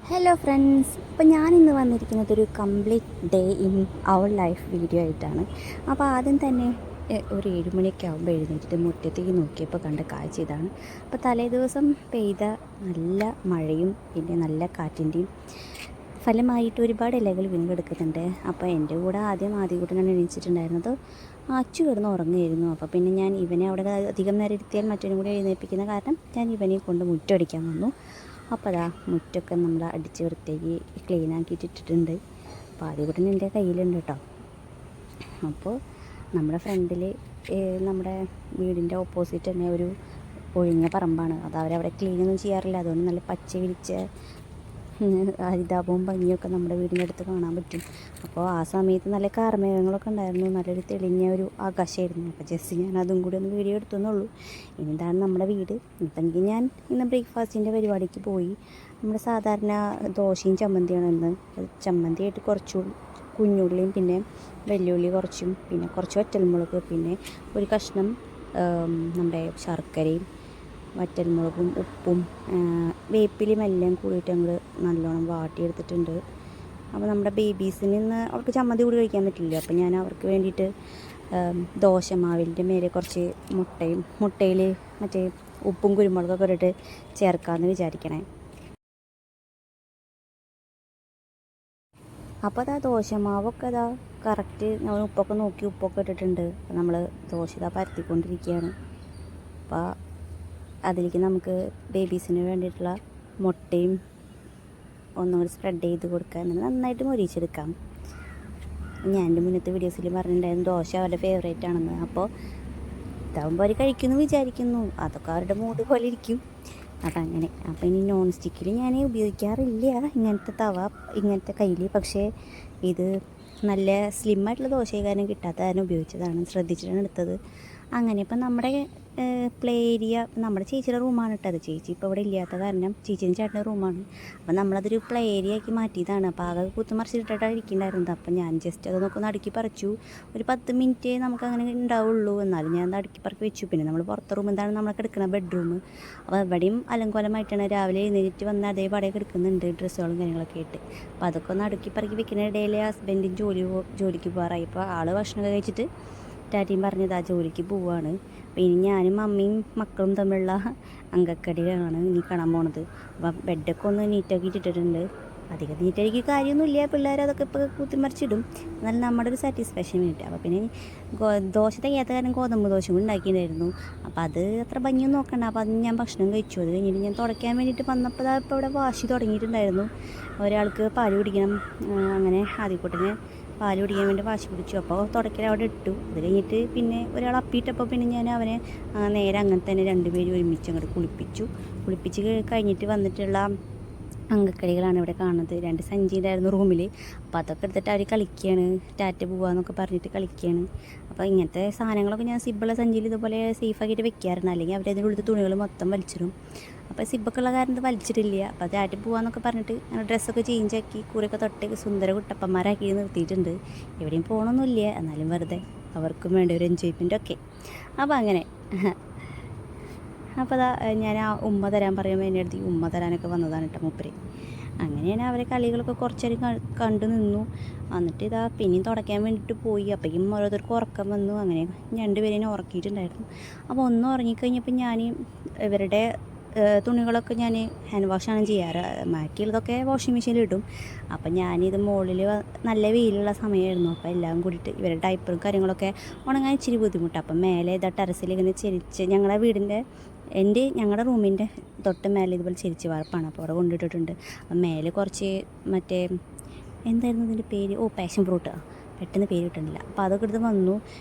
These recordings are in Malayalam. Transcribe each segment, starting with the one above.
ഹലോ ഫ്രണ്ട്സ്, അപ്പോൾ ഞാനിന്ന് വന്നിരിക്കുന്നത് ഒരു complete day in our life video ആയിട്ടാണ്. അപ്പോൾ ആദ്യം തന്നെ ഒരു 7 മണിയൊക്കെ ആകുമ്പോൾ എഴുന്നേറ്റിട്ട് മുറ്റത്തേക്ക് നോക്കിയപ്പോൾ കണ്ട കാഴ്ച ഇതാണ്. അപ്പോൾ തലേ ദിവസം പെയ്ത നല്ല മഴയും പിന്നെ നല്ല കാറ്റിൻ്റെയും ഫലമായിട്ട് ഒരുപാട് ഇലകൾ വീണ് കിടക്കുന്നുണ്ട്. അപ്പോൾ എൻ്റെ കൂടെ ആദ്യം കൂടെ എണീച്ചിട്ടുണ്ടായിരുന്നത് അച്ചു കിടന്ന് ഉറങ്ങുമായിരുന്നു. അപ്പോൾ പിന്നെ ഞാൻ ഇവനെ അവിടെ അധികം നേരം ഇരുത്തിയാൽ മറ്റൊരു കൂടി എഴുന്നേൽപ്പിക്കുന്ന കാരണം ഞാൻ ഇവനെ കൊണ്ട് മുറ്റടിക്കാൻ വന്നു. അപ്പോൾ അതാ മുറ്റൊക്കെ നമ്മൾ അടിച്ച് വൃത്തിയാക്കി ക്ലീനാക്കിയിട്ടിട്ടുണ്ട്. അപ്പോൾ ആദ്യകൂട്ടൻ എൻ്റെ കയ്യിലുണ്ട് കേട്ടോ. അപ്പോൾ നമ്മുടെ ഫ്രണ്ടിൽ നമ്മുടെ വീടിൻ്റെ ഓപ്പോസിറ്റ് തന്നെ ഒരു ഒഴിഞ്ഞ പറമ്പാണ്. അത് അവരവിടെ ക്ലീനൊന്നും ചെയ്യാറില്ല. അതുകൊണ്ട് നല്ല പച്ച വിരിച്ച ഹരിതാപവും ഭംഗിയൊക്കെ നമ്മുടെ വീടിൻ്റെ അടുത്ത് കാണാൻ പറ്റും. അപ്പോൾ ആ സമയത്ത് നല്ല കാർമേഘങ്ങളൊക്കെ ഉണ്ടായിരുന്നു. നല്ലൊരു തെളിഞ്ഞ ഒരു ആകാശമായിരുന്നു. അപ്പോൾ ജസ്റ്റ് ഞാൻ അതും കൂടി ഒന്ന് വീഡിയോ എടുത്തുന്നുള്ളൂ. ഇനി ഇതാണ് നമ്മുടെ വീട്. ഇപ്പം ഞാൻ ഇന്ന് ബ്രേക്ക്ഫാസ്റ്റിൻ്റെ പരിപാടിക്ക് പോയി. നമ്മുടെ സാധാരണ ദോശയും ചമ്മന്തിയാണ് ഇന്ന്. ചമ്മന്തിയായിട്ട് കുറച്ച് കുഞ്ഞുള്ളിയും പിന്നെ വെല്ലുള്ളി കുറച്ചും പിന്നെ കുറച്ച് വറ്റൽമുളക് പിന്നെ ഒരു കഷ്ണം നമ്മുടെ ശർക്കരയും വറ്റൽമുളകും ഉപ്പും വേപ്പിലയും എല്ലാം കൂടിയിട്ട് ഞങ്ങൾ നല്ലോണം വാട്ടിയെടുത്തിട്ടുണ്ട്. അപ്പോൾ നമ്മുടെ ബേബീസിന് ഇന്ന് അവർക്ക് ചമ്മന്തി കൂടി കഴിക്കാൻ പറ്റില്ല. അപ്പോൾ ഞാൻ അവർക്ക് വേണ്ടിയിട്ട് ദോശമാവിൻ്റെ മേലെ കുറച്ച് മുട്ടയിൽ മറ്റേ ഉപ്പും കുരുമുളകൊക്കെ ഇട്ടിട്ട് ചേർക്കാമെന്ന് വിചാരിക്കണേ. അപ്പോൾ അതാ ദോശമാവൊക്കെ അതാ കറക്റ്റ് നമ്മൾ ഉപ്പൊക്കെ നോക്കി ഉപ്പൊക്കെ ഇട്ടിട്ടുണ്ട്. അപ്പോൾ നമ്മൾ ദോശ ഇതാ പരത്തിക്കൊണ്ടിരിക്കുകയാണ്. അപ്പോൾ അതിലേക്ക് നമുക്ക് ബേബീസിന് വേണ്ടിയിട്ടുള്ള മുട്ടയും ഒന്നും കൂടി സ്പ്രെഡ് ചെയ്ത് കൊടുക്കുക. എന്നിട്ട് നന്നായിട്ട് മൊരിച്ചെടുക്കാം. ഞാൻ എൻ്റെ മുന്നത്തെ വീഡിയോസിൽ പറഞ്ഞിട്ടുണ്ടായിരുന്നു ദോശ അവരുടെ ഫേവറേറ്റ് ആണെന്ന്. അപ്പോൾ ഇതാകുമ്പോൾ അവർ കഴിക്കുമെന്ന് വിചാരിക്കുന്നു. അതൊക്കെ അവരുടെ മൂഡ് പോലെ ഇരിക്കും. അതങ്ങനെ. അപ്പോൾ ഇനി നോൺ സ്റ്റിക്കിൽ ഞാൻ ഉപയോഗിക്കാറില്ല ഇങ്ങനത്തെ തവ ഇങ്ങനത്തെ കയ്യിൽ. പക്ഷേ ഇത് നല്ല സ്ലിമ്മായിട്ടുള്ള ദോശക്കാരനും കിട്ടാത്ത കാരണം ഉപയോഗിച്ചതാണ്. ശ്രദ്ധിച്ചിട്ടാണ് എടുത്തത്. അങ്ങനെ ഇപ്പം നമ്മുടെ പ്ലേ ഏരിയ നമ്മുടെ ചേച്ചിയുടെ റൂമാണ് ഇട്ടത്. ചേച്ചി ഇപ്പോൾ ഇവിടെ ഇല്ലാത്ത കാരണം ചേച്ചിൻ്റെ ചേട്ടൻ്റെ റൂമാണ്. അപ്പോൾ നമ്മളതൊരു പ്ലേ ഏരിയ ആക്കി മാറ്റിയതാണ്. അപ്പോൾ ആകെ കുത്തുമറിച്ചിട്ടിട്ടാണ് ഇരിക്കുന്നുണ്ടായിരുന്നത്. അപ്പോൾ ഞാൻ ജസ്റ്റ് അത് നോക്കൊന്ന് അടുക്കി പറിച്ചു. ഒരു 10 മിനിറ്റ് നമുക്കങ്ങനെ ഉണ്ടാവുള്ളൂ. എന്നാലും ഞാൻ അത് അടുക്കി പറക്കി വെച്ചു. പിന്നെ നമ്മൾ പുറത്തെ റൂം എന്താണ് നമ്മൾ കിടക്കുന്ന ബെഡ്റൂം. അപ്പോൾ എവിടെയും അലങ്കോലമായിട്ടാണ്. രാവിലെ എഴുന്നേറ്റ് വന്ന് അതേ പാടെ കിടക്കുന്നുണ്ട് ഡ്രസ്സുകളും കാര്യങ്ങളൊക്കെ ഇട്ട്. അപ്പോൾ അതൊക്കെ ഒന്ന് അടുക്കി പറക്കി വെക്കുന്ന ഇടയിൽ ഹസ്ബൻഡും ജോലിക്ക് പോകാറായി. ഇപ്പോൾ ആൾ ഭക്ഷണം കഴിച്ചിട്ട് ടാറ്റയും പറഞ്ഞത് ആ ജോലിക്ക് പോവുകയാണ്. അപ്പോൾ ഇനി ഞാനും അമ്മയും മക്കളും തമ്മിലുള്ള അങ്കക്കടികളാണ് ഇനി കാണാൻ പോണത്. അപ്പം ബെഡൊക്കെ ഒന്ന് നീറ്റാക്കി ഇട്ടിട്ടുണ്ട്. അധികം നീറ്റാക്കി കാര്യമൊന്നുമില്ല. പിള്ളേർ അതൊക്കെ ഇപ്പോൾ കുത്തിമറിച്ചിടും. എന്നാലും നമ്മുടെ ഒരു സാറ്റിസ്ഫാക്ഷൻ വേണ്ടിയിട്ട്. അപ്പോൾ പിന്നെ ദോശ തികയാത്ത കാരണം ഗോതമ്പ് ദോശ ഉണ്ടാക്കിയിട്ടുണ്ടായിരുന്നു. അപ്പോൾ അത് അത്ര ഭംഗിയൊന്നും നോക്കണ്ട. അപ്പോൾ അത് ഞാൻ ഭക്ഷണം കഴിച്ചു. അത് കഴിഞ്ഞിട്ട് ഞാൻ തുടയ്ക്കാൻ വേണ്ടിയിട്ട് വന്നപ്പോൾ ഇപ്പോൾ ഇവിടെ വാശി തുടങ്ങിയിട്ടുണ്ടായിരുന്നു. ഒരാൾക്ക് പാല് കുടിക്കണം. അങ്ങനെ ആദ്യക്കൂട്ടിന് പാല് കുടിക്കാൻ വേണ്ടി വാശി പിടിച്ചു. അപ്പോൾ തുടയ്ക്കൽ അവിടെ ഇട്ടു. അത് കഴിഞ്ഞിട്ട് പിന്നെ ഒരാൾ അപ്പിയിട്ടപ്പോൾ പിന്നെ ഞാൻ അവനെ നേരെ അങ്ങനെ തന്നെ രണ്ടുപേരും ഒരുമിച്ച് അങ്ങോട്ട് കുളിപ്പിച്ച് കഴിഞ്ഞിട്ട് വന്നിട്ടുള്ള അങ്കക്കളികളാണ് ഇവിടെ കാണുന്നത്. 2 സഞ്ചി ഉണ്ടായിരുന്നു റൂമിൽ. അപ്പോൾ അതൊക്കെ എടുത്തിട്ട് അവർ കളിക്കുകയാണ്. ടാറ്റ പോവാന്നൊക്കെ പറഞ്ഞിട്ട് കളിക്കുകയാണ്. അപ്പോൾ ഇങ്ങനത്തെ സാധനങ്ങളൊക്കെ ഞാൻ സിബുള്ള സഞ്ചിയിൽ ഇതുപോലെ സേഫാക്കിയിട്ട് വെക്കാറുണ്ട്. അല്ലെങ്കിൽ അവരതിനുള്ളിൽ തുണികൾ മൊത്തം വലിച്ചിടും. അപ്പോൾ സിബൊക്കെ ഉള്ള കാരണം വലിച്ചിട്ടില്ല. അപ്പോൾ ടാറ്റ പോവാന്നൊക്കെ പറഞ്ഞിട്ട് അങ്ങനെ ഡ്രസ്സൊക്കെ ചേഞ്ചാക്കി കൂരൊക്കെ തൊട്ട് സുന്ദര കുട്ടപ്പന്മാരാക്കി നിർത്തിയിട്ടുണ്ട്. എവിടെയും പോകണമൊന്നുമില്ല. എന്നാലും വെറുതെ അവർക്കും വേണ്ട ഒരു എൻജോയ്മെൻറ്റൊക്കെ. അപ്പോൾ അങ്ങനെ അപ്പോൾ അതാ ഞാൻ ആ ഉമ്മ തരാൻ പറയുമ്പോൾ എൻ്റെ അടുത്ത് ഉമ്മ തരാനൊക്കെ വന്നതാണ് കേട്ടോ മൂപ്പര്. അങ്ങനെയാണ് അവരെ കളികളൊക്കെ കുറച്ചേരം കണ്ടു നിന്നു. എന്നിട്ട് ഇതാ പിന്നെയും തുടയ്ക്കാൻ വേണ്ടിയിട്ട് പോയി. അപ്പോഴേക്കും ഓരോരുത്തർക്ക് ഉറക്കം വന്നു. അങ്ങനെ 2 പേരെ ഉറക്കിയിട്ടുണ്ടായിരുന്നു. അപ്പോൾ ഒന്ന് ഉറങ്ങിക്കഴിഞ്ഞപ്പോൾ ഞാൻ ഇവരുടെ തുണികളൊക്കെ ഞാൻ ഹാൻഡ് വാഷാണ് ചെയ്യാറ്. ബാക്കിയുള്ളതൊക്കെ വാഷിംഗ് മെഷീനിൽ ഇടും. അപ്പം ഞാനിത് മുകളിൽ നല്ല വെയിലുള്ള സമയമായിരുന്നു. അപ്പോൾ എല്ലാം കൂടിയിട്ട് ഇവരുടെ ഡൈപ്പറും കാര്യങ്ങളൊക്കെ ഉണങ്ങാൻ ഇച്ചിരി ബുദ്ധിമുട്ടാണ്. അപ്പം മേലെ ഇതാ ടെറസിൽ ഇങ്ങനെ ചെരിച്ച് ഞങ്ങളുടെ വീടിൻ്റെ ഞങ്ങളുടെ റൂമിൻ്റെ തൊട്ട് മേലെ ഇതുപോലെ ചെരിച്ച് വാർപ്പാണ്. അപ്പോൾ അവിടെ കൊണ്ടിട്ടിട്ടുണ്ട്. അപ്പം മേലെ കുറച്ച് മറ്റേ എന്തായിരുന്നു ഇതിൻ്റെ പേര്, പാഷൻ ഫ്രൂട്ട്, പെട്ടെന്ന് പേര് കിട്ടുന്നില്ല. അപ്പോൾ അതൊക്കെ എടുത്ത് വന്നു.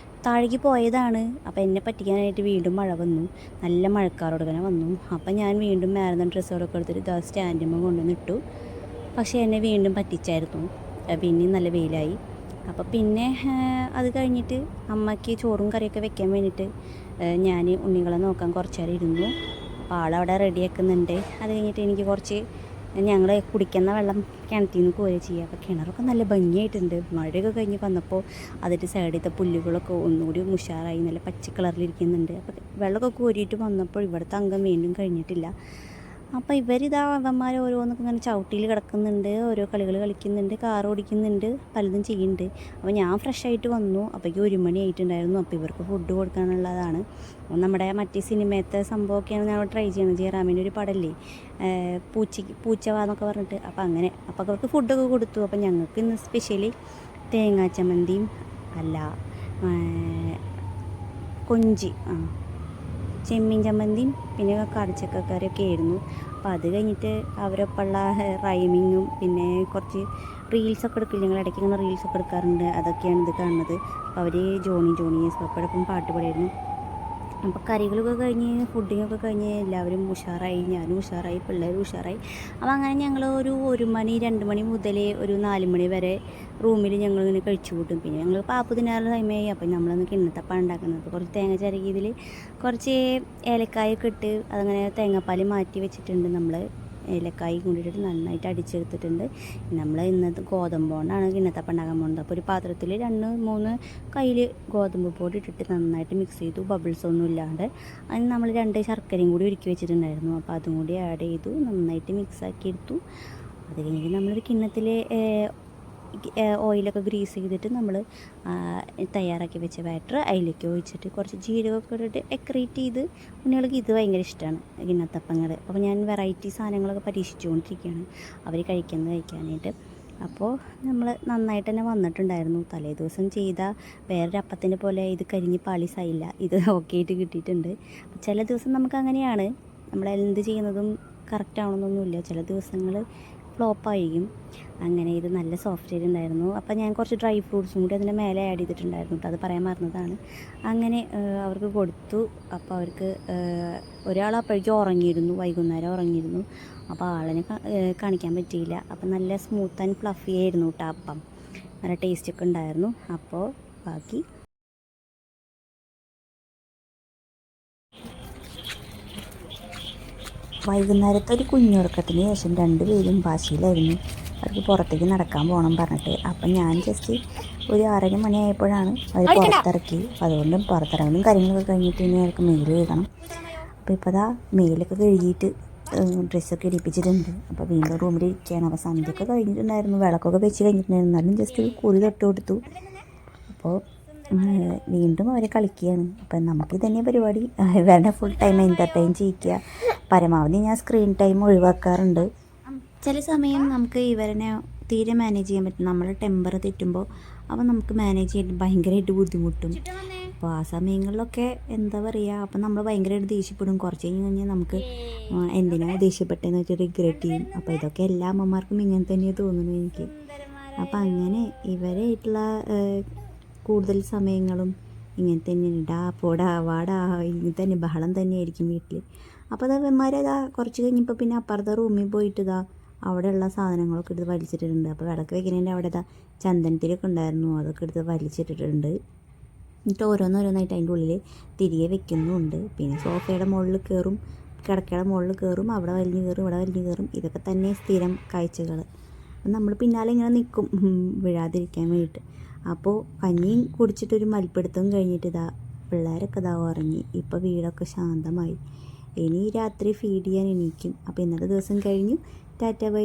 താഴേക്ക് പോയതാണ്. അപ്പോൾ എന്നെ പറ്റിക്കാനായിട്ട് വീണ്ടും മഴ വന്നു. നല്ല മഴക്കാറോടെ വന്നു. അപ്പം ഞാൻ വീണ്ടും മേലുന്ന ഡ്രസ്സുകളൊക്കെ എടുത്തിട്ട് ഇതാ സ്റ്റാൻഡുമ്പോൾ കൊണ്ടുവന്നിട്ടു. പക്ഷേ എന്നെ വീണ്ടും പറ്റിച്ചായിരുന്നു. പിന്നെയും നല്ല വെയിലായി. അപ്പോൾ പിന്നെ അത് കഴിഞ്ഞിട്ട് അമ്മയ്ക്ക് ചോറും കറിയൊക്കെ വെക്കാൻ വേണ്ടിയിട്ട് ഞാൻ ഉണ്ണികളെ നോക്കാൻ കുറച്ച് നേരം ഇരുന്നു. അപ്പോൾ ആളവിടെ റെഡിയാക്കുന്നുണ്ട്. അത് കഴിഞ്ഞിട്ട് എനിക്ക് കുറച്ച് ഞങ്ങൾ കുടിക്കുന്ന വെള്ളം കിണറ്റിൽ നിന്ന് കോരുക ചെയ്യുക. അപ്പോൾ കിണറൊക്കെ നല്ല ഭംഗിയായിട്ടുണ്ട്. മഴയൊക്കെ കഴിഞ്ഞ് വന്നപ്പോൾ അതിൻ്റെ സൈഡിലത്തെ പുല്ലുകളൊക്കെ ഒന്നുകൂടി ഉഷാറായി നല്ല പച്ച കളറിലിരിക്കുന്നുണ്ട്. അപ്പോൾ വെള്ളമൊക്കെ കോരിയിട്ട് വന്നപ്പോൾ ഇവിടുത്തെ അംഗം വീണ്ടും കഴിഞ്ഞിട്ടില്ല. അപ്പോൾ ഇവരിതാ അവന്മാർ ഓരോന്നൊക്കെ ഇങ്ങനെ ചവിട്ടിയിൽ കിടക്കുന്നുണ്ട്, ഓരോ കളികൾ കളിക്കുന്നുണ്ട്, കാർ ഓടിക്കുന്നുണ്ട്, പലതും ചെയ്യുന്നുണ്ട്. അപ്പോൾ ഞാൻ ഫ്രഷായിട്ട് വന്നു. അപ്പോഴേക്കും 1 മണി ആയിട്ടുണ്ടായിരുന്നു. അപ്പോൾ ഇവർക്ക് ഫുഡ് കൊടുക്കാനുള്ളതാണ്. നമ്മുടെ മറ്റേ സിനിമയത്തെ സംഭവമൊക്കെയാണ് ഞാൻ ട്രൈ ചെയ്യണത്. ജയറാമിൻ്റെ ഒരു പടല്ലേ, പൂച്ചവാന്നൊക്കെ പറഞ്ഞിട്ട്. അപ്പോൾ അങ്ങനെ അപ്പോൾ അവർക്ക് ഫുഡൊക്കെ കൊടുത്തു. അപ്പോൾ ഞങ്ങൾക്ക് ഇന്ന് സ്പെഷ്യലി തേങ്ങാ ചമ്മന്തിയും അല്ല കൊഞ്ചി ചെമ്മീൻ ചമ്മന്തിയും പിന്നെ കടച്ചക്കറിയൊക്കെ ആയിരുന്നു. അപ്പോൾ അത് കഴിഞ്ഞിട്ട് അവരൊപ്പമുള്ള റൈമിങ്ങും പിന്നെ കുറച്ച് റീൽസൊക്കെ എടുക്കില്ല, ഞങ്ങൾ ഇടയ്ക്ക് ഇങ്ങനെ റീൽസൊക്കെ എടുക്കാറുണ്ട്. അതൊക്കെയാണ് ഇത് കാണുന്നത്. അപ്പോൾ അവർ ജോണി എപ്പോഴൊപ്പം പാട്ട് പാടിയിരുന്നു. അപ്പോൾ കറികളൊക്കെ കഴിഞ്ഞ് ഫുഡിങ്ങൊക്കെ കഴിഞ്ഞ് എല്ലാവരും ഉഷാറായി, ഞാനും ഉഷാറായി, പിള്ളേരും ഉഷാറായി. അപ്പോൾ അങ്ങനെ ഞങ്ങൾ ഒരു 1 മണി 2 മണി മുതൽ ഒരു 4 മണി വരെ റൂമിൽ ഞങ്ങളിങ്ങനെ കഴിച്ചു കൂട്ടും. പിന്നെ ഞങ്ങൾ പാപ്പ് തിന്നാറുള്ള ടൈമായി. അപ്പോൾ നമ്മളൊന്ന് കിണ്ണത്തപ്പം ഉണ്ടാക്കുന്നത്, കുറച്ച് തേങ്ങ ചിരകിയതിൽ കുറച്ച് ഏലക്കായൊക്കെ ഇട്ട് അതങ്ങനെ തേങ്ങാപ്പാൽ മാറ്റി വെച്ചിട്ടുണ്ട്. നമ്മൾ ഏലക്കായി കൊണ്ടിട്ട് നന്നായിട്ട് അടിച്ചെടുത്തിട്ടുണ്ട്. നമ്മൾ ഇന്നത്തെ ഗോതമ്പ് കൊണ്ടാണ് കിണ്ണത്തപ്പം ഉണ്ടാക്കാൻ പോകുന്നത്. അപ്പോൾ ഒരു പാത്രത്തിൽ 2-3 കയ്യിൽ ഗോതമ്പ് പൊടി ഇട്ടിട്ട് നന്നായിട്ട് മിക്സ് ചെയ്തു, ബബിൾസ് ഒന്നും ഇല്ലാണ്ട്. അതിന് നമ്മൾ 2 ശർക്കരയും കൂടി ഉരുക്കി വെച്ചിട്ടുണ്ടായിരുന്നു. അപ്പോൾ അതും കൂടി ആഡ് ചെയ്തു, നന്നായിട്ട് മിക്സാക്കി എടുത്തു. അത് കഴിഞ്ഞിട്ട് നമ്മളൊരു കിണ്ണത്തിൽ ഓയിലൊക്കെ ഗ്രീസ് ചെയ്തിട്ട് നമ്മൾ തയ്യാറാക്കി വെച്ച ബാറ്റർ അതിലേക്ക് ഒഴിച്ചിട്ട് കുറച്ച് ജീരകമൊക്കെ ഇട്ടിട്ട് ഡെക്കറേറ്റ് ചെയ്ത്. കുഞ്ഞുങ്ങൾക്ക് ഇത് ഭയങ്കര ഇഷ്ടമാണ് കിണ്ണത്തപ്പങ്ങൾ. അപ്പോൾ ഞാൻ വെറൈറ്റി സാധനങ്ങളൊക്കെ പരീക്ഷിച്ചുകൊണ്ടിരിക്കുകയാണ് അവർ കഴിക്കാനായിട്ട്. അപ്പോൾ നമ്മൾ നന്നായിട്ട് തന്നെ വന്നിട്ടുണ്ടായിരുന്നു. തലേ ദിവസം ചെയ്ത വേറൊരു അപ്പത്തിൻ്റെ പോലെ ഇത് കരിഞ്ഞ് പാളീസായില്ല, ഇത് ഓക്കെ ആയിട്ട് കിട്ടിയിട്ടുണ്ട്. ചില ദിവസം നമുക്ക് അങ്ങനെയാണ്, നമ്മളെന്ത് ചെയ്യുന്നതും കറക്റ്റ് ആവണമെന്നൊന്നുമില്ല, ചില ദിവസങ്ങൾ ഫ്ലോപ്പായിരിക്കും. അങ്ങനെ ഇത് നല്ല സോഫ്റ്റ് ആയിട്ടുണ്ടായിരുന്നു. അപ്പോൾ ഞാൻ കുറച്ച് ഡ്രൈ ഫ്രൂട്ട്സും കൂടി അതിൻ്റെ മേലെ ആഡ് ചെയ്തിട്ടുണ്ടായിരുന്നു കേട്ടോ, അത് പറയാൻ മറന്നതാണ്. അങ്ങനെ അവർക്ക് കൊടുത്തു. അപ്പോൾ അവർക്ക് ഒരാൾ അപ്പോഴേക്കും ഉറങ്ങിയിരുന്നു, വൈകുന്നേരം ഉറങ്ങിയിരുന്നു. അപ്പോൾ ആളിനെ കാണിക്കാൻ പറ്റിയില്ല. അപ്പോൾ നല്ല സ്മൂത്ത് ആൻഡ് ഫ്ലഫി ആയിരുന്നു കേട്ടോ അപ്പം, നല്ല ടേസ്റ്റൊക്കെ ഉണ്ടായിരുന്നു. അപ്പോൾ ബാക്കി വൈകുന്നേരത്തെ ഒരു കുഞ്ഞുറക്കത്തിന് ശേഷം 2 പേരും വാശിയിലായിരുന്നു. അവർക്ക് പുറത്തേക്ക് നടക്കാൻ പോകണം പറഞ്ഞിട്ട്. അപ്പം ഞാൻ ജസ്റ്റ് ഒരു 6:30 മണിയായപ്പോഴാണ് അവർ പുറത്തിറക്കി. അപ്പോൾ അതുകൊണ്ട് പുറത്തിറങ്ങലും കാര്യങ്ങളൊക്കെ കഴിഞ്ഞിട്ട് ഇനി അവർക്ക് മെയിൽ കഴുകണം. അപ്പോൾ ഇപ്പോൾ അതാ മെയിലൊക്കെ കഴുകിയിട്ട് ഡ്രസ്സൊക്കെ ഇടിപ്പിച്ചിട്ടുണ്ട്. അപ്പോൾ വീണ്ടും റൂമിൽ ഇരിക്കുകയാണ്. അപ്പോൾ സന്ധ്യയൊക്കെ കഴിഞ്ഞിട്ടുണ്ടായിരുന്നു, വിളക്കൊക്കെ വെച്ച് കഴിഞ്ഞിട്ടുണ്ടായിരുന്നു. എന്നാലും ജസ്റ്റ് ഒരു കുറി തൊട്ട് കൊടുത്തു. അപ്പോൾ വീണ്ടും അവർ കളിക്കുകയാണ്. അപ്പം നമുക്ക് തന്നെ പരിപാടി, ഇവരുടെ ഫുൾ ടൈം എൻ്റർടൈൻ ചെയ്യിക്കുക. പരമാവധി ഞാൻ സ്ക്രീൻ ടൈം ഒഴിവാക്കാറുണ്ട്. ചില സമയം നമുക്ക് ഇവരെ തീരെ മാനേജ് ചെയ്യാൻ പറ്റും. നമ്മൾ ടെമ്പർ തെറ്റുമ്പോൾ അപ്പോൾ നമുക്ക് മാനേജ് ചെയ്യാൻ ഭയങ്കരമായിട്ട് ബുദ്ധിമുട്ടും. അപ്പോൾ ആ സമയങ്ങളിലൊക്കെ എന്താ പറയുക, അപ്പോൾ നമ്മൾ ഭയങ്കരമായിട്ട് ദേഷ്യപ്പെടും. കുറച്ച് കഴിഞ്ഞ് നമുക്ക് എന്തിനാണ് ദേഷ്യപ്പെട്ടതെന്ന് വെച്ചാൽ റിഗ്രറ്റ് ചെയ്യും. അപ്പോൾ ഇതൊക്കെ എല്ലാ അമ്മമാർക്കും ഇങ്ങനെ തന്നെ തോന്നുന്നു എനിക്ക്. അപ്പോൾ അങ്ങനെ ഇവരായിട്ടുള്ള കൂടുതൽ സമയങ്ങളും ഇങ്ങനെ തന്നെയാണ്, ഡാ പോടാ വാടാ ഇങ്ങനെ തന്നെ ബഹളം തന്നെയായിരിക്കും വീട്ടിൽ. അപ്പോൾ അതവന്മാരതാ കുറച്ച് കഴിഞ്ഞപ്പോൾ പിന്നെ അപ്പുറത്തെ റൂമിൽ പോയിട്ട് ഇതാ അവിടെയുള്ള സാധനങ്ങളൊക്കെ എടുത്ത് വലിച്ചിട്ടിട്ടുണ്ട്. അപ്പോൾ വിളക്ക് വെക്കുന്നതിൻ്റെ അവിടെ ഇതാ ചന്ദനത്തിലൊക്കെ ഉണ്ടായിരുന്നു, അതൊക്കെ എടുത്ത് വലിച്ചിട്ടിട്ടുണ്ട്. എന്നിട്ട് ഓരോന്നോരോന്നായിട്ട് അതിൻ്റെ ഉള്ളിൽ തിരികെ വെക്കുന്നുമുണ്ട്. പിന്നെ സോഫയുടെ മുകളിൽ കയറും, കിടക്കയുടെ മുകളിൽ കയറും, അവിടെ വലിഞ്ഞ് കയറും, ഇവിടെ വലിഞ്ഞ് കയറും. ഇതൊക്കെ തന്നെ സ്ഥിരം കാഴ്ചകൾ. നമ്മൾ പിന്നാലെ ഇങ്ങനെ നിൽക്കും വീഴാതിരിക്കാൻ വേണ്ടിയിട്ട്. അപ്പോൾ കഞ്ഞിയും കുടിച്ചിട്ടൊരു മൽപ്പിടുത്തം കഴിഞ്ഞിട്ട് ഇതാ പിള്ളേരൊക്കെ ഇതാ ഉറങ്ങി. ഇപ്പോൾ വീടൊക്കെ ശാന്തമായി. ഇനി രാത്രി ഫീഡ് ചെയ്യാൻ എണീക്കും. അപ്പോൾ ഇന്നത്തെ ദിവസം കഴിഞ്ഞു. ടാറ്റ ബൈ.